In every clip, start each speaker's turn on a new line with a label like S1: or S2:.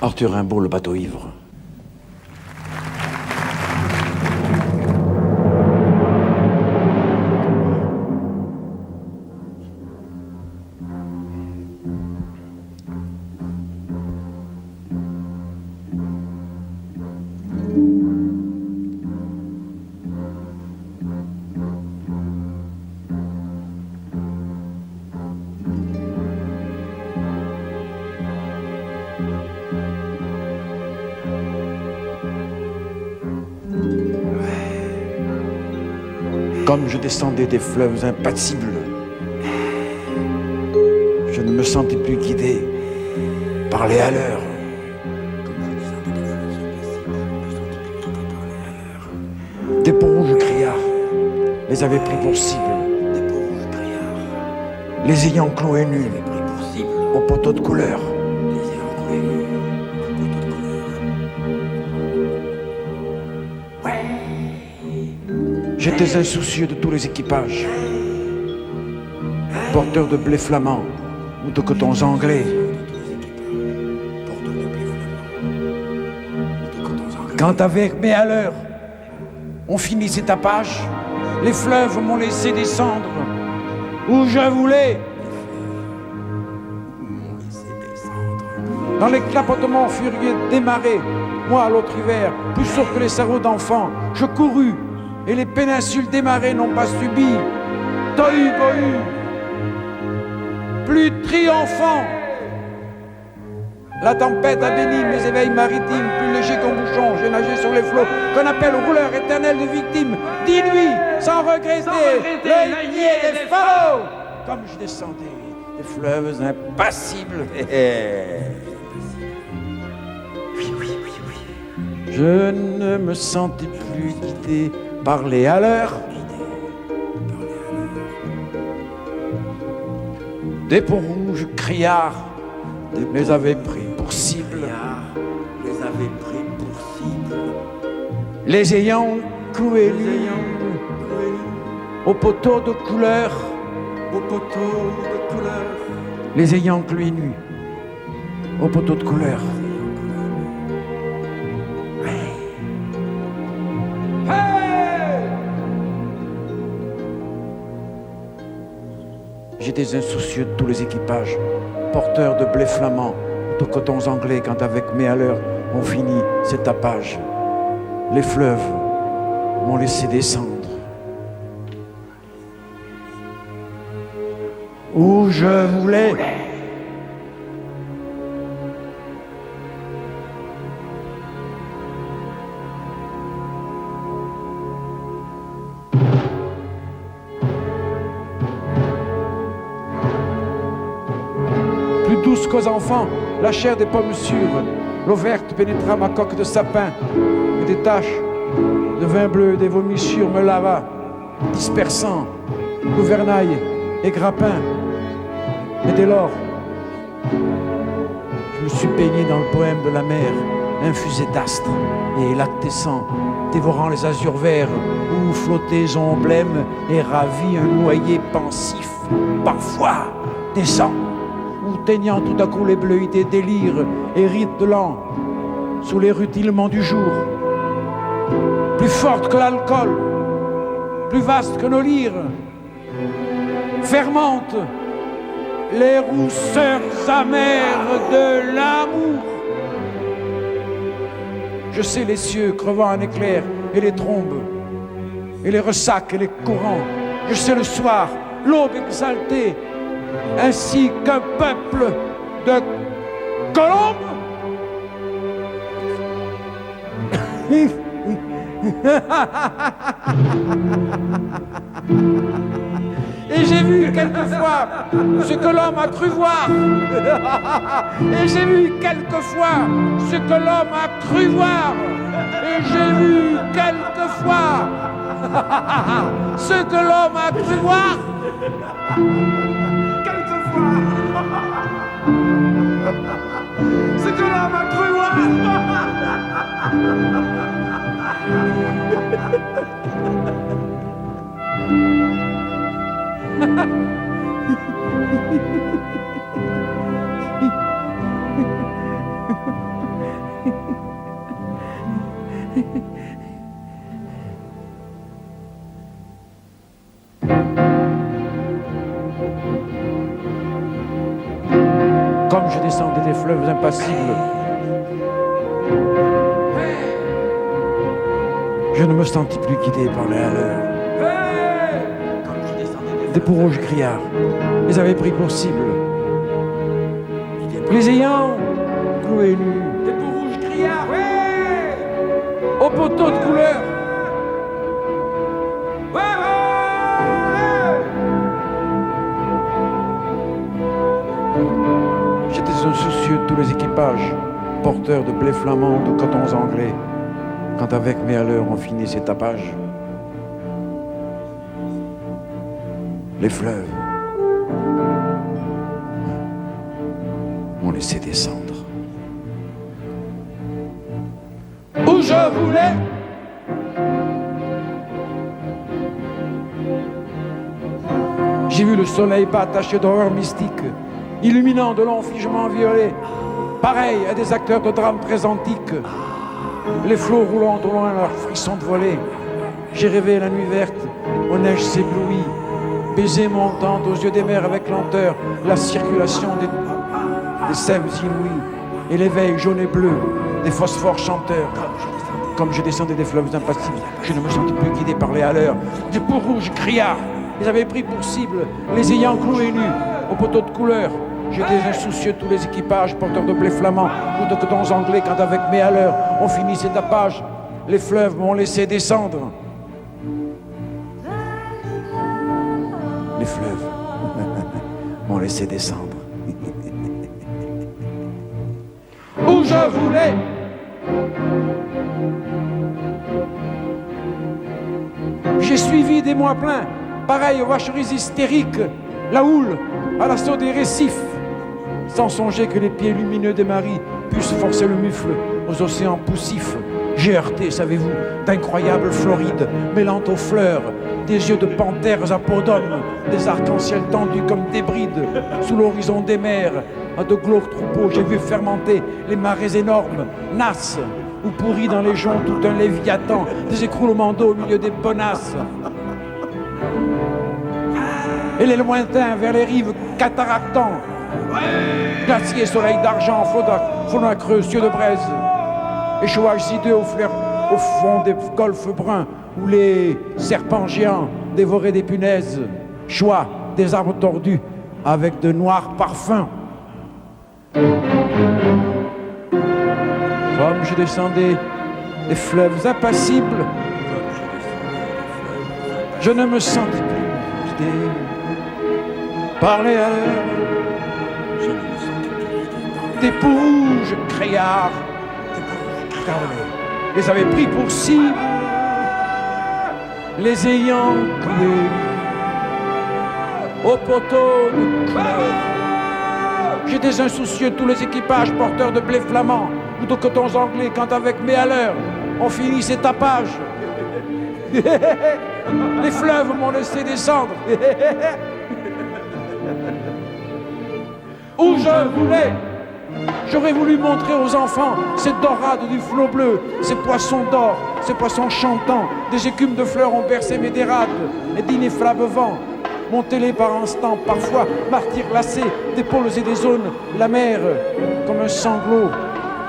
S1: Arthur Rimbaud, Le bateau ivre. Comme je descendais des fleuves impassibles, je ne me sentais plus guidé par les haleurs. Des peaux rouges criards les avaient pris pour cible, les ayant cloués nus au poteau de couleur. J'étais insoucieux de tous les équipages, porteurs de blé flamand ou de cotons anglais. Quand avec mes haleurs, on finit ces tapages, les fleuves m'ont laissé descendre où je voulais. Dans les clapotements furieux des marées, moi, l'autre hiver, plus sourd que les sarraux d'enfants, je courus. Et les péninsules des marais n'ont pas subi tohu-bohu, plus triomphant. La tempête a béni mes éveils maritimes, plus légers qu'un bouchon. J'ai nagé sur les flots qu'on appelle rouleurs éternels de victimes. 10 nuits sans regretter le nier des falots. Comme je descendais des fleuves impassibles. Je ne me sentais plus guidé par les haleurs. Des peaux rouges criards les avaient pris pour cible. Les ayant cloués au poteau de couleur. Les ayant cloués nus au poteau de couleur. J'étais insoucieux de tous les équipages, porteurs de blé flamand, de cotons anglais, quand avec mes haleurs on finit ces tapages. Les fleuves m'ont laissé descendre où je voulais. Douce qu'aux enfants, la chair des pommes sûres, l'eau verte pénétra ma coque de sapin, et des taches de vin bleu, des vomissures me lava, dispersant gouvernail et grappin. Et dès lors, je me suis baigné dans le poème de la mer, infusé d'astres et lactescent, dévorant les azurs verts où flottaison blême et ravi un noyer pensif, parfois descend. Ou teignant tout à coup les bleuités délire et rides de l'an sous les rutilements du jour. Plus forte que l'alcool, plus vaste que nos lyres, fermente les rousseurs amères de l'amour. Je sais les cieux crevant un éclair et les trombes et les ressacs et les courants. Je sais le soir, l'aube exaltée, ainsi qu'un peuple de colombes. Et j'ai vu quelquefois ce que l'homme a cru voir. Et j'ai vu quelquefois ce que l'homme a cru voir. Et j'ai vu quelquefois ce que l'homme a cru voir. Ce que l'homme a cru voir. Comme je descendais des fleuves impassibles, je ne me sentis plus guidé par les haleurs. Des peaux rouges criards les avaient pris pour cible, les ayant cloués nus.
S2: Des peaux rouges criards, ouais.
S1: Aux poteaux de couleur,
S2: Ouais,
S1: j'étais un soucieux de tous les équipages, porteurs de blé flamand, de cotons anglais, quand avec mes haleurs on finit ces tapages. Les fleuves m'ont laissé descendre. Où je voulais, j'ai vu le soleil pas attaché d'horreur mystique, illuminant de longs figements violets, pareil à des acteurs de drames très antiques. Les flots roulant au loin leurs frissons de volée. J'ai rêvé la nuit verte, aux neiges éblouies, baiser montant aux yeux des mers avec lenteur, la circulation des sèves inouïes et l'éveil jaune et bleu des phosphores chanteurs. Comme je descendais des fleuves impassibles, je ne me sentais plus guidé par les haleurs. Des peaux rouges criards les avaient pris pour cible, les ayant cloués nus aux poteaux de couleur. J'étais insoucieux de tous les équipages, porteurs de blé flamand ou de cotons anglais, quand avec mes haleurs on finit ces tapages. Les fleuves m'ont laissé descendre. Les fleuves m'ont laissé descendre. Où je voulais. J'ai suivi des mois pleins, pareil aux vacheries hystériques, la houle à l'assaut des récifs, sans songer que les pieds lumineux des maris puissent forcer le mufle aux océans poussifs. J'ai heurté, savez-vous, d'incroyables Florides mêlant aux fleurs, des yeux de panthères à peau d'homme, des arcs-en-ciel tendus comme des brides sous l'horizon des mers. À de glauques troupeaux, j'ai vu fermenter les marées énormes, nasses ou pourris dans les joncs tout un léviathan, des écroulements d'eau au milieu des bonasses. Et les lointains vers les rives cataractants, glaciers, soleil d'argent, fauna creux, cieux de braise, échouages hideux au fond des golfes bruns, où les serpents géants dévoraient des punaises, choix des arbres tordus avec de noirs parfums. Comme je descendais des fleuves impassibles, je ne me sentais plus guidé par les haleurs. Des peaux rouges criards les avaient pris pour cible, les ayant cloués aux poteaux de couleur. J'étais insoucieux de tous les équipages porteurs de blé flamand ou de cotons anglais, quand avec mes haleurs on finit ces tapages. Les fleuves m'ont laissé descendre. Où je voulais. J'aurais voulu montrer aux enfants ces dorades du flot bleu, ces poissons d'or, ces poissons chantants. Des écumes de fleurs ont bercé mes dérades et d'ineffrables vents. Montez-les par instant, parfois martyrs lassés, d'épaules et des zones. La mer, comme un sanglot,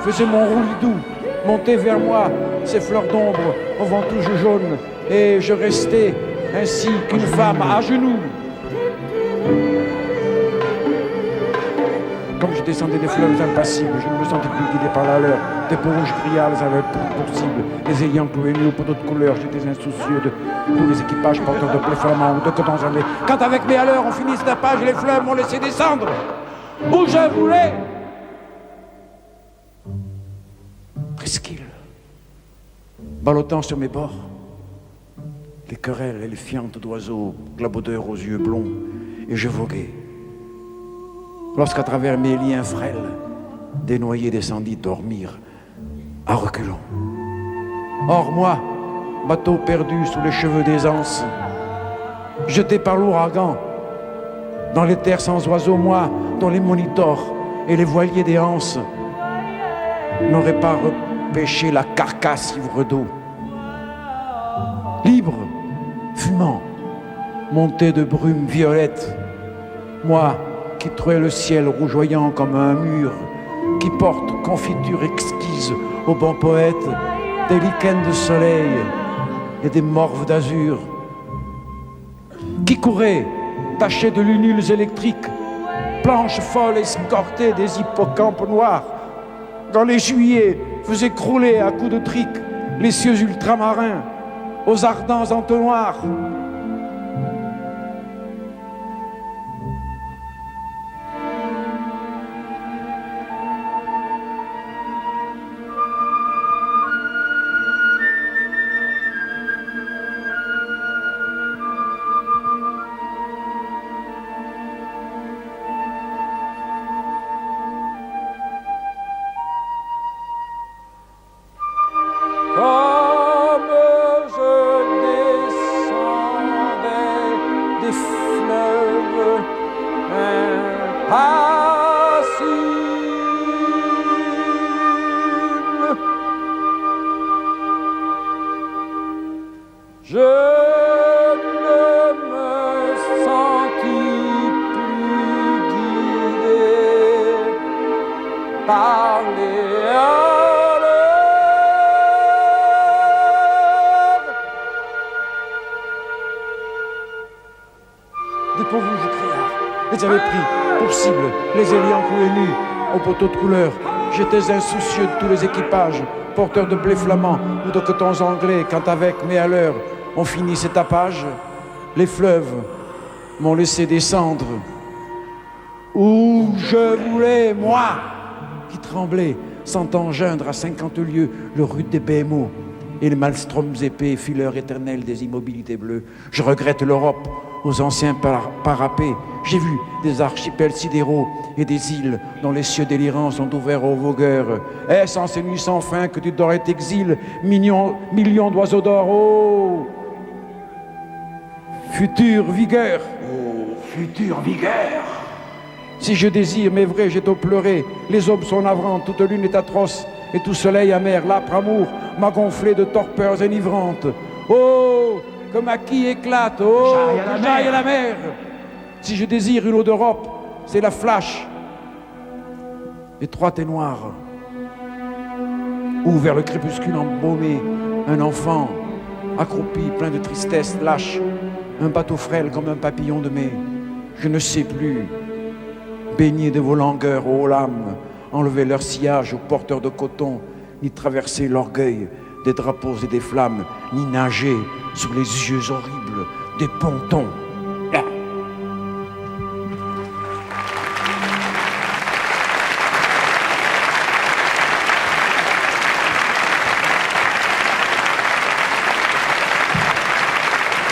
S1: faisait mon roulis doux. Montait vers moi ces fleurs d'ombre au ventouse jaune, et je restais ainsi qu'une femme à genoux. Comme je descendais des fleuves impassibles, je ne me sentais plus guidé par la leur. Des peaux rouges criards les avaient pour cible, les ayant cloués nus aux poteaux de couleur. J'étais insoucieux de tous les équipages porteurs de blé flamand ou de cotons anglais. Quand avec mes haleurs on finit ce tapage, les fleuves m'ont laissé descendre où je voulais. Presqu'île, ballottant sur mes bords, les querelles et les fientes d'oiseaux glabodeurs aux yeux blonds, et je voguais. Lorsqu'à travers mes liens frêles, des noyés descendit dormir à reculons. Or moi, bateau perdu sous les cheveux des anses, jeté par l'ouragan, dans les terres sans oiseaux, moi, dont les monitors et les voiliers des anses n'auraient pas pêcher la carcasse ivre d'eau. Libre, fumant, monté de brume violette, moi qui trouvais le ciel rougeoyant comme un mur, qui porte confiture exquise aux bons poètes, des lichens de soleil et des morves d'azur, qui courait, taché de lunules électriques, planches folles escortées des hippocampes noirs, quand les juillets faisaient crouler à coups de trique les cieux ultramarins aux ardents entonnoirs.
S2: Je ne me sentis plus guidé par les haleurs.
S1: Des pauvres rouges criards, les avaient pris pour cible, les ayant coulés nus aux poteaux de couleur. J'étais insoucieux de tous les équipages, porteurs de blé flamand ou de cotons anglais, quand avec, mais à l'heure, on finit ces tapages, les fleuves m'ont laissé descendre où je voulais, moi, qui tremblais, sentant geindre à 50 lieues le rude des BMO et les maelstroms épais, fileurs éternels des immobilités bleues. Je regrette l'Europe aux anciens parapets. J'ai vu des archipels sidéraux et des îles dont les cieux délirants sont ouverts aux vogueurs. Est-ce en ces nuits sans fin que tu dors et t'exiles, millions d'oiseaux d'or, oh future vigueur,
S3: oh future vigueur.
S1: Si je désire, mais vrai, j'ai tôt pleuré. Les aubes sont navrantes, toute lune est atroce, et tout soleil amer, l'âpre amour m'a gonflé de torpeurs enivrantes. Oh, que ma quille éclate, oh, que j'aille à la mer. Si je désire une eau d'Europe, c'est la flash, étroite et noire, où vers le crépuscule embaumé, un enfant, accroupi, plein de tristesse, lâche, un bateau frêle comme un papillon de mai. Je ne sais plus, baigner de vos langueurs, ô lames, enlever leur sillage aux porteurs de coton, ni traverser l'orgueil des drapeaux et des flammes, ni nager sous les yeux horribles des pontons.